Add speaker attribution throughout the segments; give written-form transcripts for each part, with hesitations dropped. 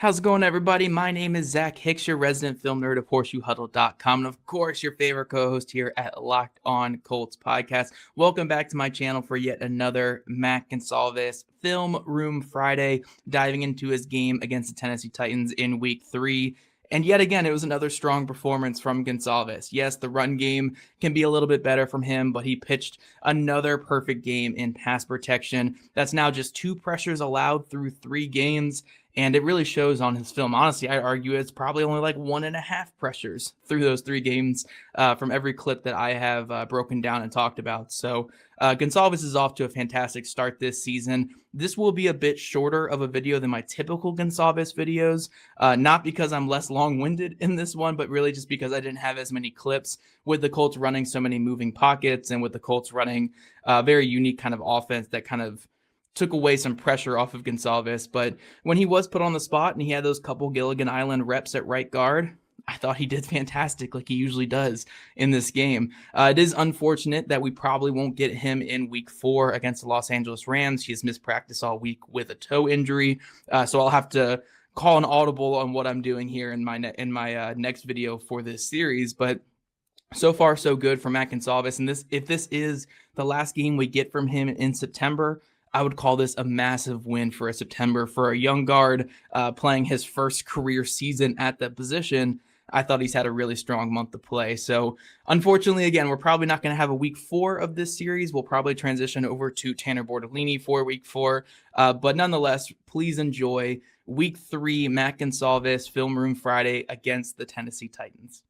Speaker 1: How's it going, everybody? My name is Zach Hicks, your resident film nerd of HorseshoeHuddle.com, and of course, your favorite co-host here at Locked On Colts podcast. Welcome back to my channel for yet another Matt Goncalves Film Room Friday, diving into his game against the Tennessee Titans in Week 3. And yet again, it was another strong performance from Goncalves. Yes, the run game can be a little bit better from him, but he pitched another perfect game in pass protection. That's now just 2 pressures allowed through 3 games. And it really shows on his film. Honestly, I argue it's probably only like 1.5 pressures through those 3 games from every clip that I have broken down and talked about. So Goncalves is off to a fantastic start this season. This will be a bit shorter of a video than my typical Goncalves videos, not because I'm less long-winded in this one, but really just because I didn't have as many clips with the Colts running so many moving pockets and with the Colts running a very unique kind of offense that kind of took away some pressure off of Goncalves. But when he was put on the spot and he had those couple Gilligan Island reps at right guard, I thought he did fantastic like he usually does in this game. It is unfortunate that we probably won't get him in Week 4 against the Los Angeles Rams. He has missed practice all week with a toe injury, so I'll have to call an audible on what I'm doing here in my next video for this series. But so far, so good for Matt Goncalves. And if this is the last game we get from him in September, I would call this a massive win for a September for a young guard playing his first career season at that position. I thought he's had a really strong month to play. So unfortunately, again, we're probably not going to have a Week 4 of this series. We'll probably transition over to Tanner Bortolini for Week 4. But nonetheless, please enjoy Week 3 Matt Goncalves Film Room Friday against the Tennessee Titans.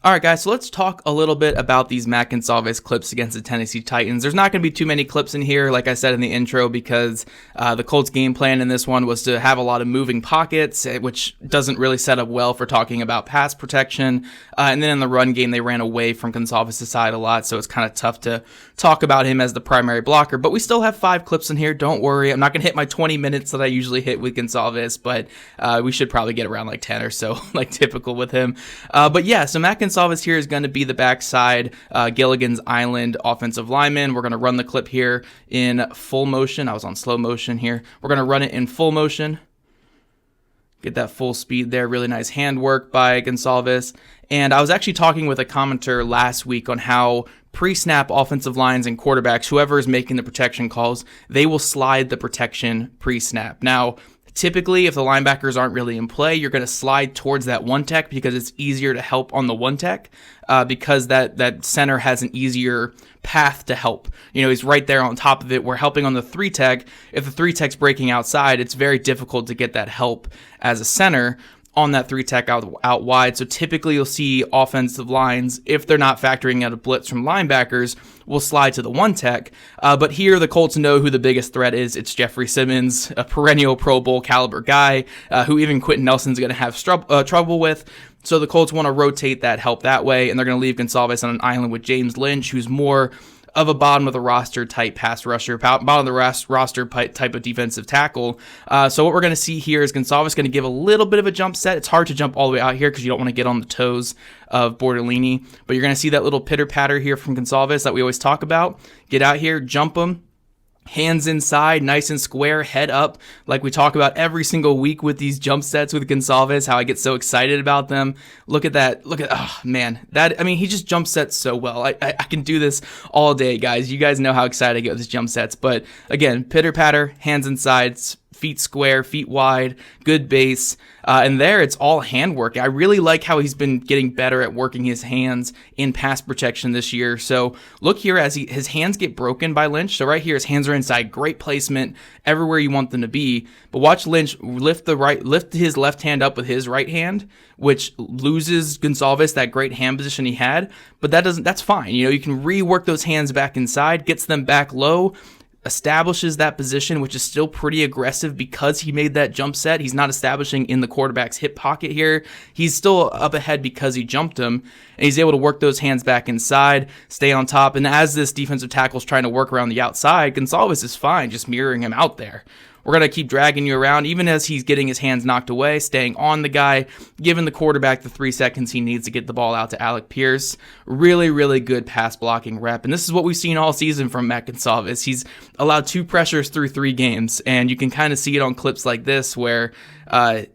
Speaker 1: All right, guys, so let's talk a little bit about these Matt Goncalves clips against the Tennessee Titans. There's not going to be too many clips in here, like I said in the intro, because the Colts' game plan in this one was to have a lot of moving pockets, which doesn't really set up well for talking about pass protection. And then in the run game, they ran away from Goncalves' side a lot, so it's kind of tough to talk about him as the primary blocker. But we still have 5 clips in here. Don't worry. I'm not going to hit my 20 minutes that I usually hit with Goncalves, but we should probably get around like 10 or so, like typical with him. But yeah, so Matt Goncalves here is going to be the backside Gilligan's Island offensive lineman. We're going to run the clip here in full motion. I was on slow motion here. We're going to run it in full motion. Get that full speed there. Really nice handwork by Goncalves. And I was actually talking with a commenter last week on how pre-snap offensive lines and quarterbacks, whoever is making the protection calls, they will slide the protection pre-snap. Now, typically, if the linebackers aren't really in play, you're going to slide towards that one tech because it's easier to help on the one tech because that center has an easier path to help. You know, he's right there on top of it. We're helping on the 3 tech. If the 3 tech's breaking outside, it's very difficult to get that help as a center on that 3 tech out wide. So typically you'll see offensive lines, if they're not factoring out a blitz from linebackers, will slide to the 1 tech. But here the Colts know who the biggest threat is. It's Jeffrey Simmons, a perennial Pro Bowl caliber guy who even Quentin Nelson's going to have trouble with. So the Colts want to rotate that help that way, and they're going to leave Goncalves on an island with James Lynch, who's more of a bottom of the roster type pass rusher, bottom of the roster type of defensive tackle. So what we're going to see here is Goncalves going to give a little bit of a jump set. It's hard to jump all the way out here because you don't want to get on the toes of Bortolini, but you're going to see that little pitter patter here from Goncalves that we always talk about. Get out here, jump him. Hands inside, nice and square, head up, like we talk about every single week with these jump sets with Goncalves, how I get so excited about them. Look at that. Oh, man. He just jump sets so well. I can do this all day, guys. You guys know how excited I get with these jump sets. But, again, pitter-patter, hands inside, feet square, feet wide, good base. And there, it's all handwork. I really like how he's been getting better at working his hands in pass protection this year. So look here as his hands get broken by Lynch. So right here, his hands are inside. Great placement everywhere you want them to be. But watch Lynch lift his left hand up with his right hand, which loses Goncalves that great hand position he had. But that's fine. You know, you can rework those hands back inside, gets them back low, establishes that position, which is still pretty aggressive because he made that jump set. He's not establishing in the quarterback's hip pocket here. He's still up ahead because he jumped him, and he's able to work those hands back inside, stay on top. And as this defensive tackle is trying to work around the outside, Goncalves is fine, just mirroring him out there. we're going to keep dragging you around, even as he's getting his hands knocked away, staying on the guy, giving the quarterback the 3 seconds he needs to get the ball out to Alec Pierce. Really, really good pass blocking rep. And this is what we've seen all season from Matt Goncalves. He's allowed 2 pressures through 3 games, and you can kind of see it on clips like this where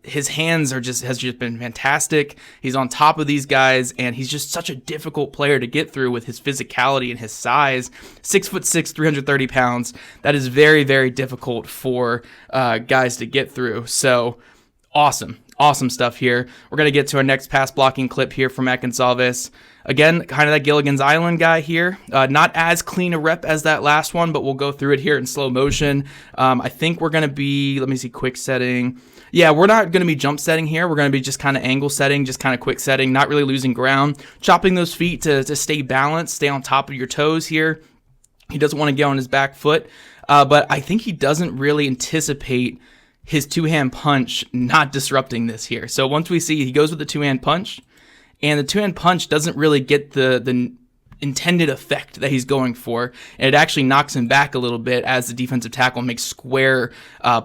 Speaker 1: his hands has just been fantastic. He's on top of these guys, and he's just such a difficult player to get through with his physicality and his size. 6'6", 330 pounds. That is very, very difficult for guys to get through. So awesome stuff here. We're going to get to our next pass blocking clip here from Matt Goncalves. Again, kind of that Gilligan's Island guy here. Not as clean a rep as that last one, but we'll go through it here in slow motion. I think we're going to be, let me see, quick setting. Yeah, we're not going to be jump setting here. We're going to be just kind of angle setting, just kind of quick setting, not really losing ground. Chopping those feet to stay balanced, stay on top of your toes here. He doesn't want to get on his back foot, but I think he doesn't really anticipate his 2-hand punch not disrupting this here. So once we see he goes with the 2-hand punch, and the 2-hand punch doesn't really get the intended effect that he's going for, and it actually knocks him back a little bit as the defensive tackle makes square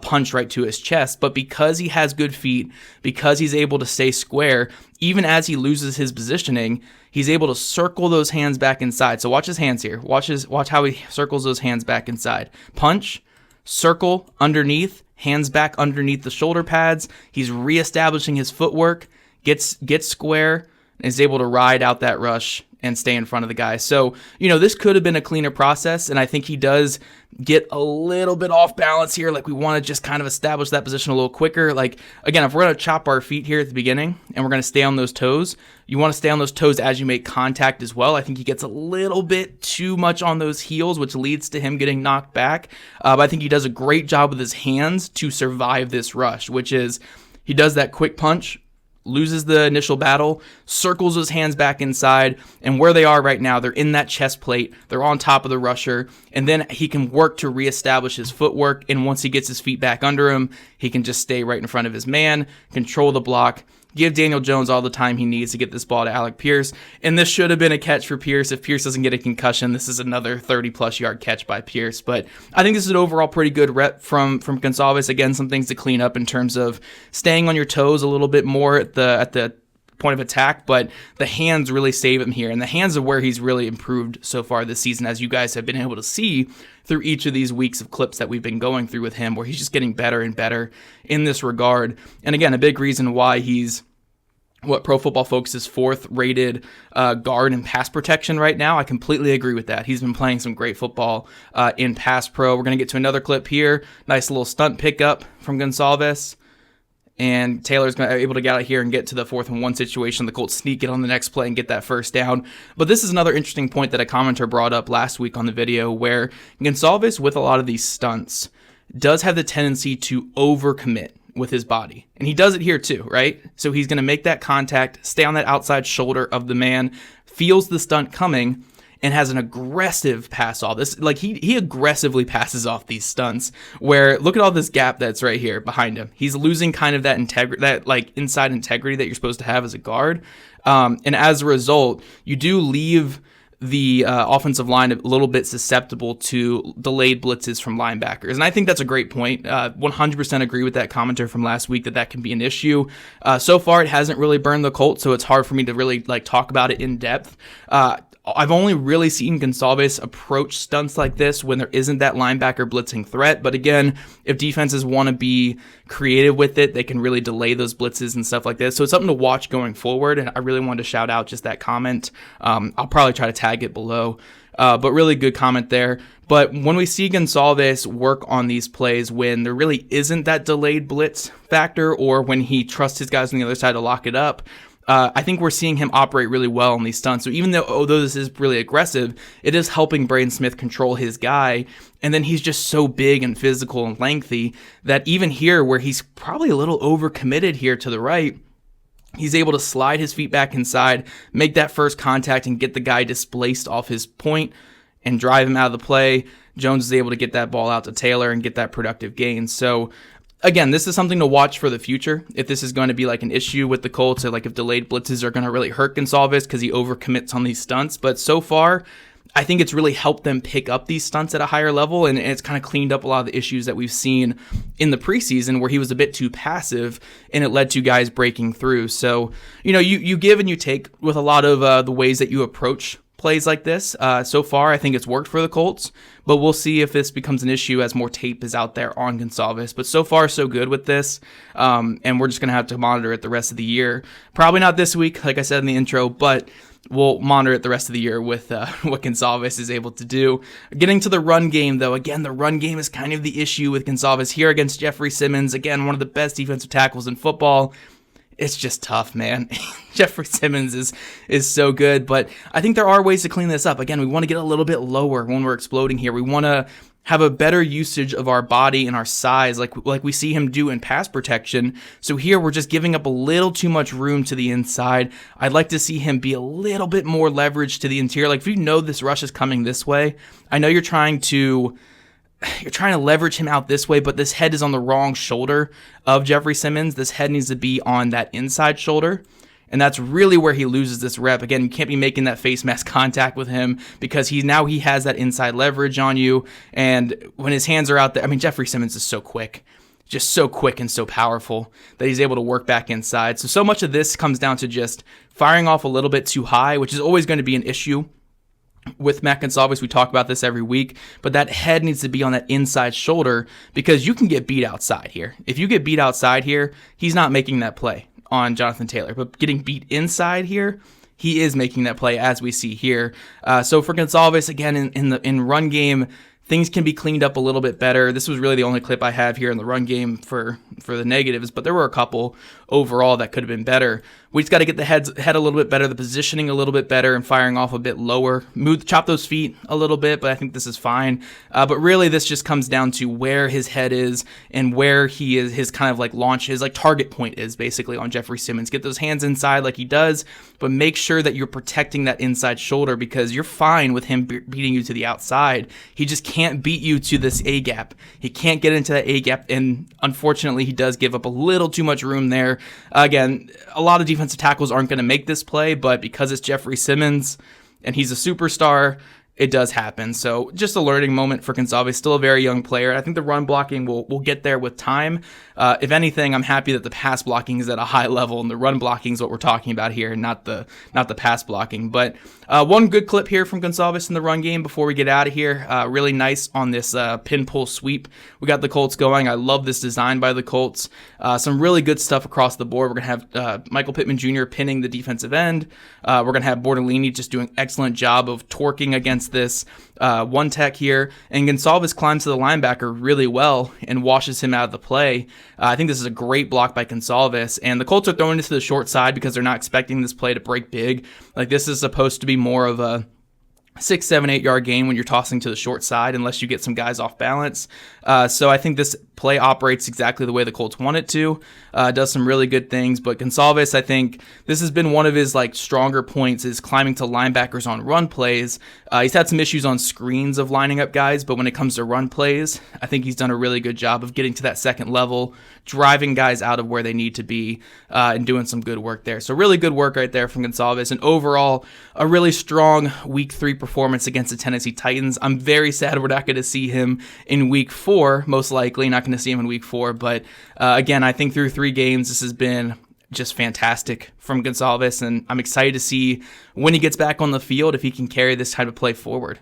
Speaker 1: punch right to his chest. But because he has good feet, because he's able to stay square, even as he loses his positioning, he's able to circle those hands back inside. So watch his hands here. Watch how he circles those hands back inside. Punch, circle underneath, hands back underneath the shoulder pads. He's reestablishing his footwork, gets square, and is able to ride out that rush and stay in front of the guy. So, this could have been a cleaner process, and I think he does get a little bit off balance here. Like, we want to just kind of establish that position a little quicker. Like, again, if we're going to chop our feet here at the beginning and we're going to stay on those toes, you want to stay on those toes as you make contact as well. I think he gets a little bit too much on those heels, which leads to him getting knocked back. But I think he does a great job with his hands to survive this rush, which is he does that quick punch, loses the initial battle, circles his hands back inside, and where they are right now, they're in that chest plate, they're on top of the rusher, and then he can work to reestablish his footwork, and once he gets his feet back under him, he can just stay right in front of his man, control the block, give Daniel Jones all the time he needs to get this ball to Alec Pierce, and this should have been a catch for Pierce. If Pierce doesn't get a concussion, this is another 30-plus yard catch by Pierce, but I think this is an overall pretty good rep from Goncalves. Again, some things to clean up in terms of staying on your toes a little bit more at the point of attack, but the hands really save him here, and the hands are where he's really improved so far this season, as you guys have been able to see through each of these weeks of clips that we've been going through with him, where he's just getting better and better in this regard. And again, a big reason why he's what Pro Football Focus's 4th rated guard in pass protection right now. I completely agree with that. He's been playing some great football in pass pro. We're going to get to another clip here. Nice little stunt pickup from Goncalves. And Taylor's able to get out here and get to the 4th and 1 situation. The Colts sneak it on the next play and get that first down. But this is another interesting point that a commenter brought up last week on the video, where Goncalves, with a lot of these stunts, does have the tendency to overcommit with his body. And he does it here too, right? So he's going to make that contact, stay on that outside shoulder of the man, feels the stunt coming, and has an aggressive pass off. This, like, he aggressively passes off these stunts, where look at all this gap that's right here behind him. He's losing kind of that integrity, that like inside integrity that you're supposed to have as a guard. And as a result, you do leave the offensive line a little bit susceptible to delayed blitzes from linebackers. And I think that's a great point. 100% agree with that commenter from last week that can be an issue. So far, it hasn't really burned the Colts, so it's hard for me to really talk about it in depth. I've only really seen Goncalves approach stunts like this when there isn't that linebacker blitzing threat. But again, if defenses want to be creative with it, they can really delay those blitzes and stuff like this. So it's something to watch going forward. And I really wanted to shout out just that comment. I'll probably try to tag it below. But really good comment there. But when we see Goncalves work on these plays when there really isn't that delayed blitz factor, or when he trusts his guys on the other side to lock it up, I think we're seeing him operate really well on these stunts. So even though, although this is really aggressive, it is helping Braden Smith control his guy. And then he's just so big and physical and lengthy that even here, where he's probably a little overcommitted here to the right, he's able to slide his feet back inside, make that first contact, and get the guy displaced off his point and drive him out of the play. Jones is able to get that ball out to Taylor and get that productive gain. So again, this is something to watch for the future. If this is going to be like an issue with the Colts, or like if delayed blitzes are going to really hurt Goncalves because he overcommits on these stunts. But so far, I think it's really helped them pick up these stunts at a higher level, and it's kind of cleaned up a lot of the issues that we've seen in the preseason where he was a bit too passive and it led to guys breaking through. So, you give and you take with a lot of the ways that you approach plays like this. So far, I think it's worked for the Colts, but we'll see if this becomes an issue as more tape is out there on Goncalves. But so far, so good with this, and we're just going to have to monitor it the rest of the year. Probably not this week, like I said in the intro, but we'll monitor it the rest of the year with what Goncalves is able to do. Getting to the run game, though, again, the run game is kind of the issue with Goncalves here against Jeffrey Simmons. Again, one of the best defensive tackles in football. It's just tough, man. Jeffrey Simmons is so good, but I think there are ways to clean this up. Again, we want to get a little bit lower when we're exploding here. We want to have a better usage of our body and our size like we see him do in pass protection. So here we're just giving up a little too much room to the inside. I'd like to see him be a little bit more leveraged to the interior. Like if you know this rush is coming this way, I know you're trying to leverage him out this way, but this head is on the wrong shoulder of Jeffrey Simmons. This head needs to be on that inside shoulder. And that's really where he loses this rep. Again, you can't be making that face mask contact with him because he has that inside leverage on you. And when his hands are out there, Jeffrey Simmons is so quick, just so quick and so powerful that he's able to work back inside. So much of this comes down to just firing off a little bit too high, which is always going to be an issue with Matt Goncalves. We talk about this every week, but that head needs to be on that inside shoulder because you can get beat outside here. If you get beat outside here, he's not making that play on Jonathan Taylor, but getting beat inside here, he is making that play as we see here. So for Goncalves, again, in run game, things can be cleaned up a little bit better. This was really the only clip I have here in the run game for the negatives, but there were a couple overall that could have been better. We just got to get the head a little bit better, the positioning a little bit better, and firing off a bit lower. Chop those feet a little bit, but I think this is fine. But really, this just comes down to where his head is and where he is, his kind of like launch, his like target point is basically on Jeffrey Simmons. Get those hands inside like he does, but make sure that you're protecting that inside shoulder because you're fine with him beating you to the outside. He just can't beat you to this A gap. He can't get into that A gap, and unfortunately, he does give up a little too much room there. Again, a lot of defensive tackles aren't going to make this play, but because it's Jeffrey Simmons and he's a superstar, it does happen. So just a learning moment for Goncalves, still a very young player. I think the run blocking will get there with time. If anything, I'm happy that the pass blocking is at a high level and the run blocking is what we're talking about here, not the pass blocking. But one good clip here from Goncalves in the run game before we get out of here. Really nice on this pin pull sweep. We got the Colts going. I love this design by the Colts. Some really good stuff across the board. We're going to have Michael Pittman Jr. pinning the defensive end. We're going to have Bortolini just doing an excellent job of torquing against this one tech here. And Goncalves climbs to the linebacker really well and washes him out of the play. I think this is a great block by Goncalves. And the Colts are throwing it to the short side because they're not expecting this play to break big. Like this is supposed to be more of a 6, 7, 8 yard gain when you're tossing to the short side unless you get some guys off balance. So I think this play operates exactly the way the Colts want it to. Does some really good things, but Goncalves, I think this has been one of his like stronger points is climbing to linebackers on run plays. He's had some issues on screens of lining up guys, but when it comes to run plays, I think he's done a really good job of getting to that second level, driving guys out of where they need to be, and doing some good work there. So really good work right there from Goncalves, and overall a really strong Week 3 performance against the Tennessee Titans. I'm very sad we're not going to see him in Week 4, most likely not going to see him in Week 4, but again, I think through 3 games, this has been just fantastic from Goncalves, and I'm excited to see when he gets back on the field if he can carry this type of play forward.